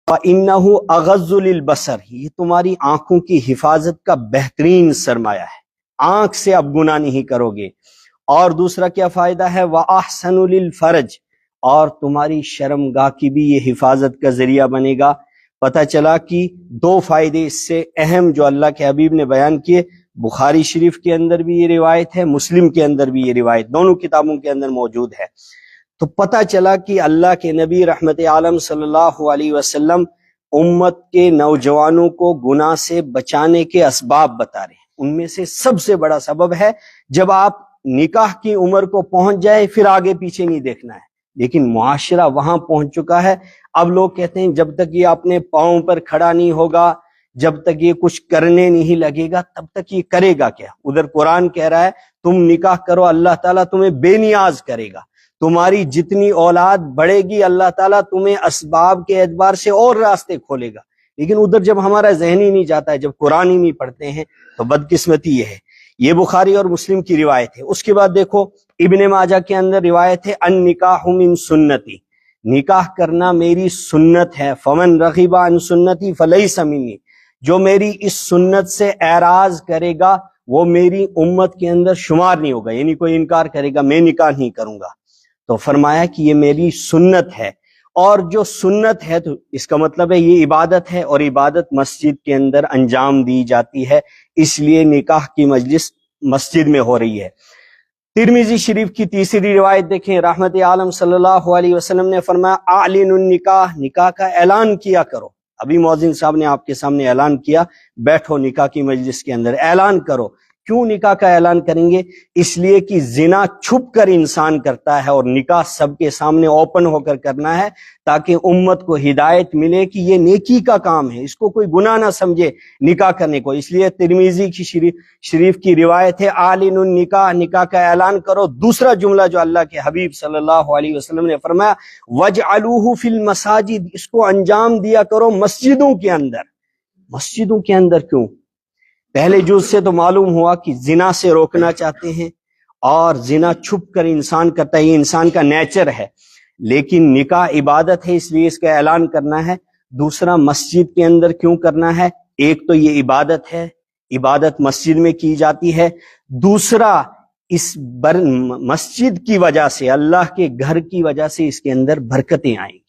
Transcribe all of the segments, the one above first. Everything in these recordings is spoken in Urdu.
فَإِنَّهُ أَغَضُّ لِلْبَصَرِ، یہ تمہاری آنکھوں کی حفاظت کا بہترین سرمایہ ہے، آنکھ سے اب گناہ نہیں کرو گے۔ اور دوسرا کیا فائدہ ہے؟ وَأَحْسَنُ لِلْفَرْجِ، اور تمہاری شرمگاہ کی بھی یہ حفاظت کا ذریعہ بنے گا۔ پتہ چلا کہ دو فائدے اس سے اہم جو اللہ کے حبیب نے بیان کیے، بخاری شریف کے اندر بھی یہ روایت ہے، مسلم کے اندر بھی یہ روایت، دونوں کتابوں کے اندر موجود ہے۔ تو پتہ چلا کہ اللہ کے نبی رحمت عالم صلی اللہ علیہ وسلم امت کے نوجوانوں کو گناہ سے بچانے کے اسباب بتا رہے ہیں۔ ان میں سے سب سے بڑا سبب ہے جب آپ نکاح کی عمر کو پہنچ جائے پھر آگے پیچھے نہیں دیکھنا ہے، لیکن معاشرہ وہاں پہنچ چکا ہے۔ اب لوگ کہتے ہیں جب تک یہ اپنے پاؤں پر کھڑا نہیں ہوگا، جب تک یہ کچھ کرنے نہیں لگے گا، تب تک یہ کرے گا کیا؟ ادھر قرآن کہہ رہا ہے تم نکاح کرو، اللہ تعالیٰ تمہیں بے نیاز کرے گا، تمہاری جتنی اولاد بڑھے گی اللہ تعالیٰ تمہیں اسباب کے اعتبار سے اور راستے کھولے گا۔ لیکن ادھر جب ہمارا ذہن ہی نہیں جاتا ہے، جب قرآن ہی نہیں پڑھتے ہیں، تو بدقسمتی یہ ہے۔ یہ بخاری اور مسلم کی روایت ہے۔ اس کے بعد دیکھو ابن ماجہ کے اندر روایت ہے، النکاح من سنتی، نکاح کرنا میری سنت ہے، فمن رغب عن سنتی فلیس منی، جو میری اس سنت سے اعراض کرے گا وہ میری امت کے اندر شمار نہیں ہوگا، یعنی کوئی انکار کرے گا میں نکاح نہیں کروں گا۔ تو فرمایا کہ یہ میری سنت ہے، اور جو سنت ہے تو اس کا مطلب ہے یہ عبادت ہے، اور عبادت مسجد کے اندر انجام دی جاتی ہے، اس لیے نکاح کی مجلس مسجد میں ہو رہی ہے۔ ترمذی شریف کی تیسری روایت دیکھیں، رحمت عالم صلی اللہ علیہ وسلم نے فرمایا اعلن النکاح، نکاح کا اعلان کیا کرو۔ ابھی مؤذن صاحب نے آپ کے سامنے اعلان کیا، بیٹھو نکاح کی مجلس کے اندر اعلان کرو۔ کیوں نکاح کا اعلان کریں گے؟ اس لیے کہ زنا چھپ کر انسان کرتا ہے، اور نکاح سب کے سامنے اوپن ہو کر کرنا ہے، تاکہ امت کو ہدایت ملے کہ یہ نیکی کا کام ہے، اس کو کوئی گناہ نہ سمجھے نکاح کرنے کو۔ اس لیے ترمذی کی شریف کی روایت ہے اعلن النکاح، نکاح کا اعلان کرو۔ دوسرا جملہ جو اللہ کے حبیب صلی اللہ علیہ وسلم نے فرمایا وَاجْعَلُوهُ فِي الْمَسَاجِدِ، اس کو انجام دیا کرو مسجدوں کے اندر۔ مسجدوں کے اندر کیوں؟ پہلے جز سے تو معلوم ہوا کہ زنا سے روکنا چاہتے ہیں، اور زنا چھپ کر انسان کرتا ہے، یہ انسان کا نیچر ہے، لیکن نکاح عبادت ہے اس لیے اس کا اعلان کرنا ہے۔ دوسرا مسجد کے اندر کیوں کرنا ہے؟ ایک تو یہ عبادت ہے، عبادت مسجد میں کی جاتی ہے۔ دوسرا اس مسجد کی وجہ سے، اللہ کے گھر کی وجہ سے اس کے اندر برکتیں آئیں گی،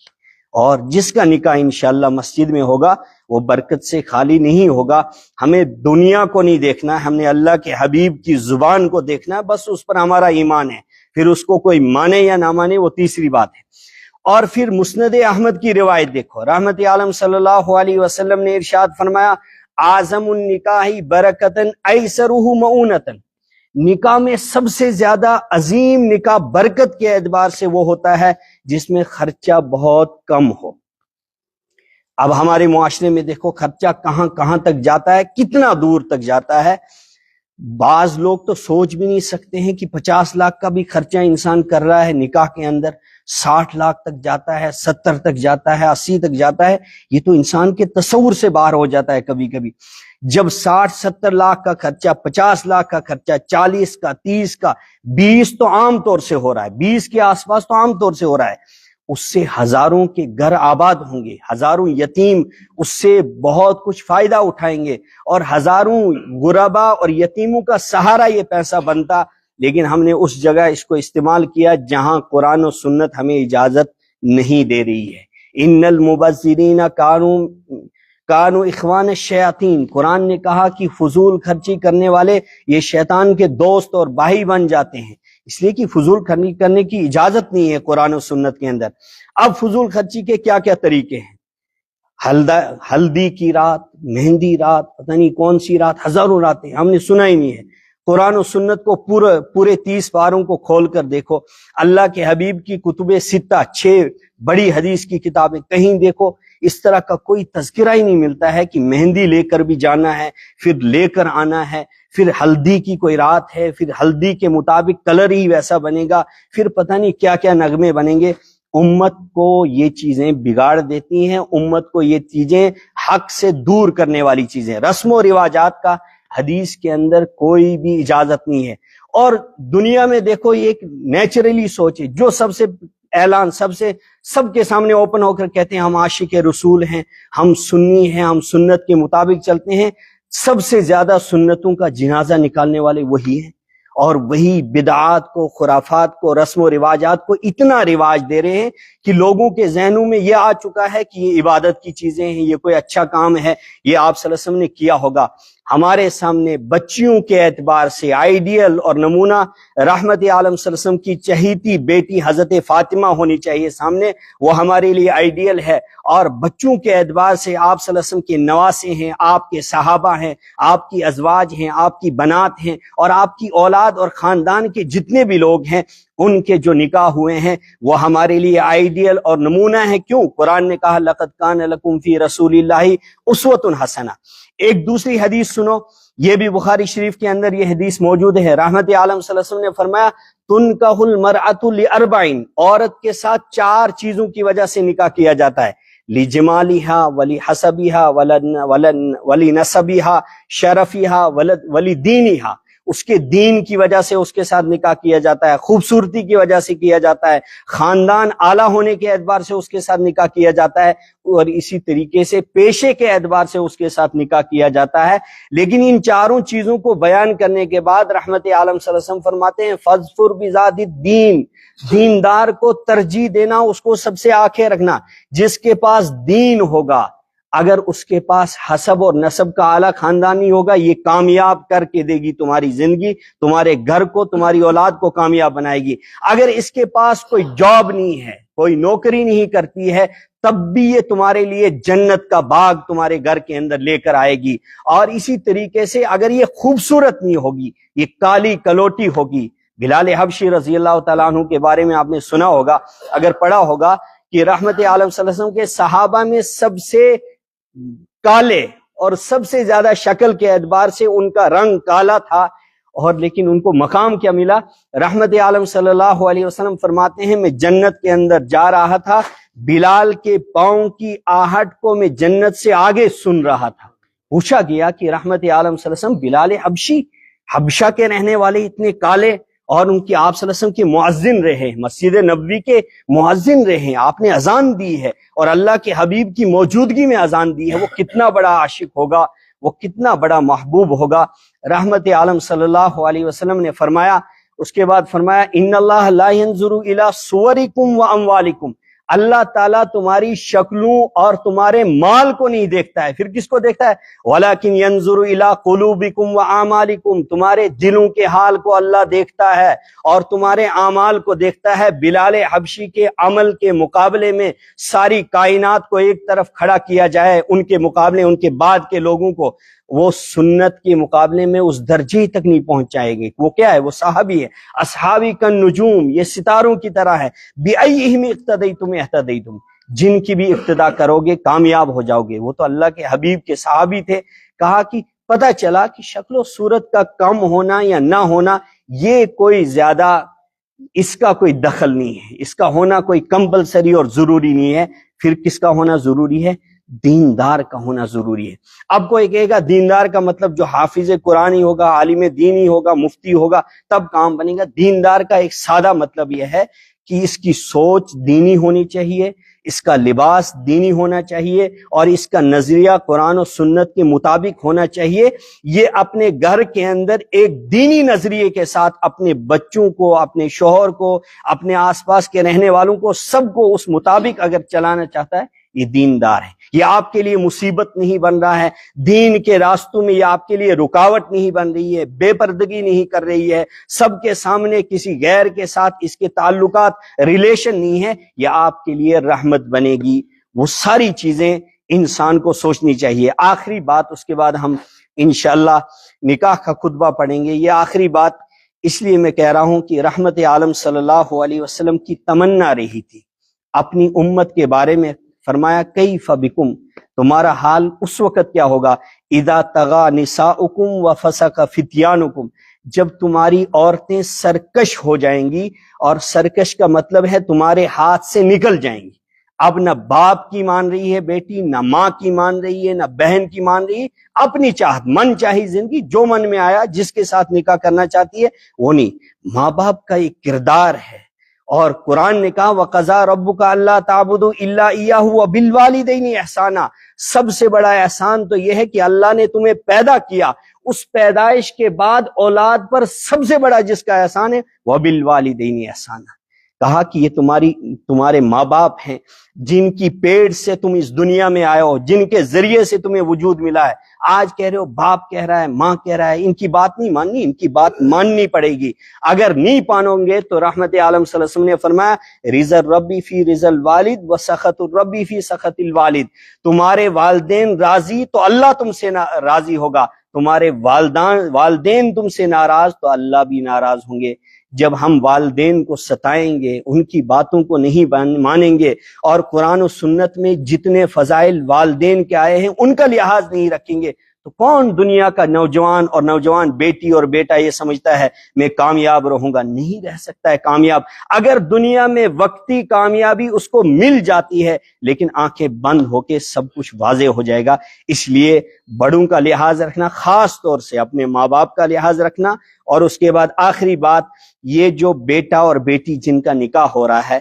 اور جس کا نکاح انشاءاللہ مسجد میں ہوگا وہ برکت سے خالی نہیں ہوگا۔ ہمیں دنیا کو نہیں دیکھنا ہے، ہم نے اللہ کے حبیب کی زبان کو دیکھنا ہے، بس اس پر ہمارا ایمان ہے، پھر اس کو کوئی مانے یا نہ مانے وہ تیسری بات ہے۔ اور پھر مسند احمد کی روایت دیکھو، رحمت عالم صلی اللہ علیہ وسلم نے ارشاد فرمایا اعظم النکاح برکتن ایسرہ مؤونتن، نکاح میں سب سے زیادہ عظیم نکاح برکت کے اعتبار سے وہ ہوتا ہے جس میں خرچہ بہت کم ہو۔ اب ہمارے معاشرے میں دیکھو خرچہ کہاں کہاں تک جاتا ہے، کتنا دور تک جاتا ہے۔ بعض لوگ تو سوچ بھی نہیں سکتے ہیں کہ 50 لاکھ کا بھی خرچہ انسان کر رہا ہے نکاح کے اندر، 60 لاکھ تک جاتا ہے، 70 تک جاتا ہے، 80 تک جاتا ہے۔ یہ تو انسان کے تصور سے باہر ہو جاتا ہے کبھی کبھی۔ جب 60-70 لاکھ کا خرچہ، 50 لاکھ کا خرچہ، 40 کا، 30 کا، 20 تو عام طور سے ہو رہا ہے، 20 کے آس پاس تو عام طور سے ہو رہا ہے، اس سے ہزاروں کے گھر آباد ہوں گے، ہزاروں یتیم اس سے بہت کچھ فائدہ اٹھائیں گے، اور ہزاروں غربا اور یتیموں کا سہارا یہ پیسہ بنتا۔ لیکن ہم نے اس جگہ اس کو استعمال کیا جہاں قرآن و سنت ہمیں اجازت نہیں دے رہی ہے۔ ان المبذرین کانوا اخوان الشیاطین، قرآن نے کہا کہ فضول خرچی کرنے والے یہ شیطان کے دوست اور بھائی بن جاتے ہیں، اس لیے کہ فضول خرچی کرنے کی اجازت نہیں ہے قرآن و سنت کے اندر۔ اب فضول خرچی کے کیا کیا طریقے ہیں؟ ہلدی کی رات، مہندی رات، پتہ نہیں کون سی رات، ہزاروں راتیں ہم نے سنا ہی نہیں ہے۔ قرآن و سنت کو پورے 30 پاروں کو کھول کر دیکھو، اللہ کے حبیب کی کتب 6 بڑی حدیث کی کتابیں، کہیں دیکھو اس طرح کا کوئی تذکرہ ہی نہیں ملتا ہے کہ مہندی لے کر بھی جانا ہے، پھر لے کر آنا ہے، پھر ہلدی کی کوئی رات ہے، پھر ہلدی کے مطابق کلر ہی ویسا بنے گا، پھر پتہ نہیں کیا کیا نغمے بنیں گے۔ امت کو یہ چیزیں بگاڑ دیتی ہیں، امت کو یہ چیزیں حق سے دور کرنے والی چیزیں، رسم و رواجات کا حدیث کے اندر کوئی بھی اجازت نہیں ہے۔ اور دنیا میں دیکھو یہ ایک نیچرلی سوچے، جو سب سے اعلان سب کے سامنے اوپن ہو کر کہتے ہیں ہم عاشق رسول ہیں، ہم سنی ہیں، ہم سنت کے مطابق چلتے ہیں، سب سے زیادہ سنتوں کا جنازہ نکالنے والے وہی ہیں، اور وہی بدعات کو، خرافات کو، رسم و رواجات کو اتنا رواج دے رہے ہیں کہ لوگوں کے ذہنوں میں یہ آ چکا ہے کہ یہ عبادت کی چیزیں ہیں، یہ کوئی اچھا کام ہے، یہ آپ صلی اللہ علیہ وسلم نے کیا ہوگا۔ ہمارے سامنے بچیوں کے اعتبار سے آئیڈیل اور نمونہ رحمت عالم صلی اللہ علیہ وسلم کی چہیتی بیٹی حضرت فاطمہ ہونی چاہیے سامنے، وہ ہمارے لیے آئیڈیل ہے، اور بچوں کے اعتبار سے آپ صلی اللہ علیہ وسلم کے نواسے ہیں، آپ کے صحابہ ہیں، آپ کی ازواج ہیں، آپ کی بنات ہیں، اور آپ کی اولاد اور خاندان کے جتنے بھی لوگ ہیں ان کے جو نکاح ہوئے ہیں وہ ہمارے لیے آئیڈیل اور نمونہ ہیں۔ کیوں؟ قرآن نے کہا لَقَدْ كَانَ لَكُمْ فِي رَسُولِ اللَّهِ أُسْوَةٌ حَسَنَةٌ۔ ایک دوسری حدیث سنو، یہ بھی بخاری شریف کے اندر یہ حدیث موجود ہے۔ رحمت عالم صلی اللہ علیہ وسلم نے فرمایا تُنْكَحُ الْمَرْأَةُ لِأَرْبَعٍ، عورت کے ساتھ 4 چیزوں کی وجہ سے نکاح کیا جاتا ہے، لِجِمَالِهَا وَلِحَسَبِهَا وَلِنَسَبِهَا شَرَفِهَا وَلِدِينِهَا، اس کے دین کی وجہ سے اس کے ساتھ نکاح کیا جاتا ہے، خوبصورتی کی وجہ سے کیا جاتا ہے، خاندان اعلیٰ ہونے کے اعتبار سے اس کے ساتھ نکاح کیا جاتا ہے، اور اسی طریقے سے پیشے کے اعتبار سے اس کے ساتھ نکاح کیا جاتا ہے۔ لیکن ان چاروں چیزوں کو بیان کرنے کے بعد رحمت عالم صلی اللہ علیہ وسلم فرماتے ہیں فَاظْفُرْ بِذَاتِ الدِّین، دیندار کو ترجیح دینا، اس کو سب سے آنکھیں رکھنا، جس کے پاس دین ہوگا، اگر اس کے پاس حسب اور نسب کا اعلیٰ خاندانی ہوگا، یہ کامیاب کر کے دے گی تمہاری زندگی، تمہارے گھر کو، تمہاری اولاد کو کامیاب بنائے گی۔ اگر اس کے پاس کوئی جاب نہیں ہے، کوئی نوکری نہیں کرتی ہے، تب بھی یہ تمہارے لیے جنت کا باغ تمہارے گھر کے اندر لے کر آئے گی۔ اور اسی طریقے سے اگر یہ خوبصورت نہیں ہوگی، یہ کالی کلوٹی ہوگی۔ بلال حبشی رضی اللہ تعالیٰ عنہ کے بارے میں آپ نے سنا ہوگا، اگر پڑھا ہوگا، کہ رحمت عالم صلی اللہ علیہ وسلم کے صحابہ میں سب سے کالے اور سب سے زیادہ شکل کے اعتبار سے ان کا رنگ کالا تھا، اور لیکن ان کو مقام کیا ملا؟ رحمت عالم صلی اللہ علیہ وسلم فرماتے ہیں میں جنت کے اندر جا رہا تھا، بلال کے پاؤں کی آہٹ کو میں جنت سے آگے سن رہا تھا۔ پوچھا گیا کہ رحمت عالم صلی اللہ علیہ وسلم بلال حبشی، حبشہ کے رہنے والے اتنے کالے، اور ان کی آپ صلی اللہ علیہ وسلم کے مؤذن رہے، مسجد نبوی کے مؤذن رہے، آپ نے اذان دی ہے اور اللہ کے حبیب کی موجودگی میں اذان دی ہے، وہ کتنا بڑا عاشق ہوگا، وہ کتنا بڑا محبوب ہوگا۔ رحمت عالم صلی اللہ علیہ وسلم نے فرمایا، اس کے بعد فرمایا ان اللہ لا ينظر الى صورکم واموالکم، اللہ تعالیٰ تمہاری شکلوں اور تمہارے مال کو نہیں دیکھتا ہے، پھر کس کو دیکھتا ہے؟ وَلَكِنْ يَنْظُرُ إِلَىٰ قُلُوبِكُمْ وَأَعْمَالِكُمْ، تمہارے دلوں کے حال کو اللہ دیکھتا ہے اور تمہارے اعمال کو دیکھتا ہے۔ بلال حبشی کے عمل کے مقابلے میں ساری کائنات کو ایک طرف کھڑا کیا جائے، ان کے مقابلے ان کے بعد کے لوگوں کو وہ سنت کے مقابلے میں اس درجے تک نہیں پہنچائے گے۔ وہ کیا ہے؟ وہ صحابی ہے۔ اصحابی کالنجوم، یہ ستاروں کی طرح ہے۔ بِأَيِّهِمْ اقْتَدَيْتُمْ اهْتَدَيْتُمْ، جن کی بھی اقتدا کرو گے کامیاب ہو جاؤ گے۔ وہ تو اللہ کے حبیب کے صحابی تھے۔ کہا کہ پتہ چلا کہ شکل و صورت کا کم ہونا یا نہ ہونا یہ کوئی زیادہ اس کا کوئی دخل نہیں ہے، اس کا ہونا کوئی کمپلسری اور ضروری نہیں ہے۔ پھر کس کا ہونا ضروری ہے؟ دیندار کا ہونا ضروری ہے۔ اب کوئی کہے گا دیندار کا مطلب جو حافظ قرآن ہی ہوگا، عالم دین ہی ہوگا، مفتی ہوگا تب کام بنے گا۔ دیندار کا ایک سادہ مطلب یہ ہے کہ اس کی سوچ دینی ہونی چاہیے، اس کا لباس دینی ہونا چاہیے، اور اس کا نظریہ قرآن و سنت کے مطابق ہونا چاہیے۔ یہ اپنے گھر کے اندر ایک دینی نظریے کے ساتھ اپنے بچوں کو، اپنے شوہر کو، اپنے آس پاس کے رہنے والوں کو، سب کو اس مطابق اگر چلانا چاہتا ہے، یہ دیندار ہے۔ یہ آپ کے لیے مصیبت نہیں بن رہا ہے، دین کے راستوں میں یہ آپ کے لیے رکاوٹ نہیں بن رہی ہے، بے پردگی نہیں کر رہی ہے، سب کے سامنے کسی غیر کے ساتھ اس کے تعلقات ریلیشن نہیں ہے، یہ آپ کے لیے رحمت بنے گی۔ وہ ساری چیزیں انسان کو سوچنی چاہیے۔ آخری بات، اس کے بعد ہم انشاءاللہ نکاح کا خطبہ پڑھیں گے۔ یہ آخری بات اس لیے میں کہہ رہا ہوں کہ رحمت عالم صلی اللہ علیہ وسلم کی تمنا رہی تھی اپنی امت کے بارے میں۔ فرمایا کیف بکم، تمہارا حال اس وقت کیا ہوگا؟ اذا طغى نساؤکم وفسق فتیانکم، جب تمہاری عورتیں سرکش ہو جائیں گی، اور سرکش کا مطلب ہے تمہارے ہاتھ سے نکل جائیں گی۔ اب نہ باپ کی مان رہی ہے بیٹی، نہ ماں کی مان رہی ہے، نہ بہن کی مان رہی ہے، اپنی چاہت، من چاہی زندگی، جو من میں آیا جس کے ساتھ نکاح کرنا چاہتی ہے وہ نہیں۔ ماں باپ کا ایک کردار ہے، اور قرآن نے کہا وَقَضَىٰ رَبُّكَ أَلَّا تَعْبُدُوا إِلَّا إِيَّاهُ وَبِالْوَالِدَيْنِ إِحْسَانًا۔ سب سے بڑا احسان تو یہ ہے کہ اللہ نے تمہیں پیدا کیا، اس پیدائش کے بعد اولاد پر سب سے بڑا جس کا احسان ہے وَبِالْوَالِدَيْنِ إِحْسَانًا۔ کہا کہ یہ تمہارے ماں باپ ہیں جن کی پیٹ سے تم اس دنیا میں آئے ہو، جن کے ذریعے سے تمہیں وجود ملا ہے۔ آج کہہ رہے ہو باپ کہہ رہا ہے، ماں کہہ رہا ہے، ان کی بات نہیں ماننی، ان کی بات ماننی پڑے گی۔ اگر نہیں مانو گے تو رحمت عالم صلی اللہ علیہ وسلم نے فرمایا رضا الربی فی رضا الوالد و سخط الربی فی سخط الوالد۔ تمہارے والدین راضی تو اللہ تم سے راضی ہوگا، تمہارے والدین تم سے ناراض تو اللہ بھی ناراض ہوں گے۔ جب ہم والدین کو ستائیں گے، ان کی باتوں کو نہیں مانیں گے، اور قرآن و سنت میں جتنے فضائل والدین کے آئے ہیں ان کا لحاظ نہیں رکھیں گے، تو کون دنیا کا نوجوان اور نوجوان بیٹی اور بیٹا یہ سمجھتا ہے میں کامیاب رہوں گا؟ نہیں رہ سکتا ہے کامیاب۔ اگر دنیا میں وقتی کامیابی اس کو مل جاتی ہے، لیکن آنکھیں بند ہو کے سب کچھ واضح ہو جائے گا۔ اس لیے بڑوں کا لحاظ رکھنا، خاص طور سے اپنے ماں باپ کا لحاظ رکھنا، اور اس کے بعد آخری بات یہ جو بیٹا اور بیٹی جن کا نکاح ہو رہا ہے،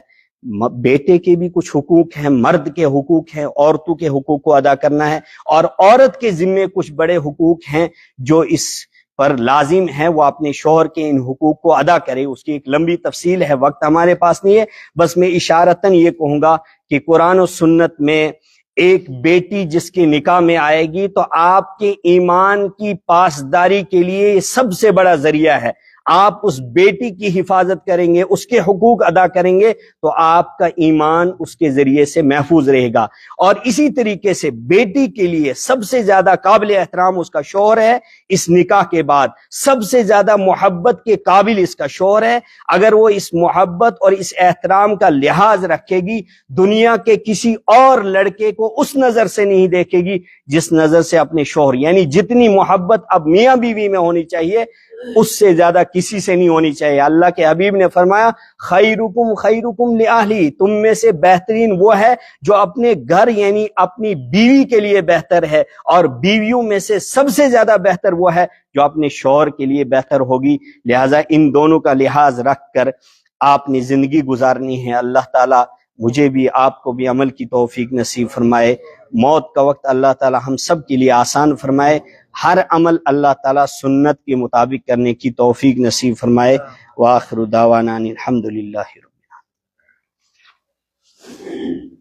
بیٹے کے بھی کچھ حقوق ہیں، مرد کے حقوق ہیں، عورتوں کے حقوق کو ادا کرنا ہے، اور عورت کے ذمے کچھ بڑے حقوق ہیں جو اس پر لازم ہے وہ اپنے شوہر کے ان حقوق کو ادا کرے۔ اس کی ایک لمبی تفصیل ہے، وقت ہمارے پاس نہیں ہے، بس میں اشارتاً یہ کہوں گا کہ قرآن و سنت میں ایک بیٹی جس کے نکاح میں آئے گی تو آپ کے ایمان کی پاسداری کے لیے یہ سب سے بڑا ذریعہ ہے۔ آپ اس بیٹی کی حفاظت کریں گے، اس کے حقوق ادا کریں گے تو آپ کا ایمان اس کے ذریعے سے محفوظ رہے گا۔ اور اسی طریقے سے بیٹی کے لیے سب سے زیادہ قابل احترام اس کا شوہر ہے، اس نکاح کے بعد سب سے زیادہ محبت کے قابل اس کا شوہر ہے۔ اگر وہ اس محبت اور اس احترام کا لحاظ رکھے گی، دنیا کے کسی اور لڑکے کو اس نظر سے نہیں دیکھے گی جس نظر سے اپنے شوہر، یعنی جتنی محبت اب میاں بیوی میں ہونی چاہیے اس سے زیادہ کسی سے نہیں ہونی چاہیے۔ اللہ کے حبیب نے فرمایا خیرکم خیرکم لأہلی، تم میں سے بہترین وہ ہے جو اپنے گھر یعنی اپنی بیوی کے لیے بہتر ہے، اور بیویوں میں سے سب سے زیادہ بہتر وہ ہے جو اپنے شوہر کے لیے بہتر ہوگی۔ لہٰذا ان دونوں کا لحاظ رکھ کر آپ نے زندگی گزارنی ہے۔ اللہ تعالیٰ مجھے بھی آپ کو بھی عمل کی توفیق نصیب فرمائے۔ موت کا وقت اللہ تعالیٰ ہم سب کے لیے آسان فرمائے۔ ہر عمل اللہ تعالیٰ سنت کے مطابق کرنے کی توفیق نصیب فرمائے۔ وآخر دعوانا الحمدللہ رب العالمین۔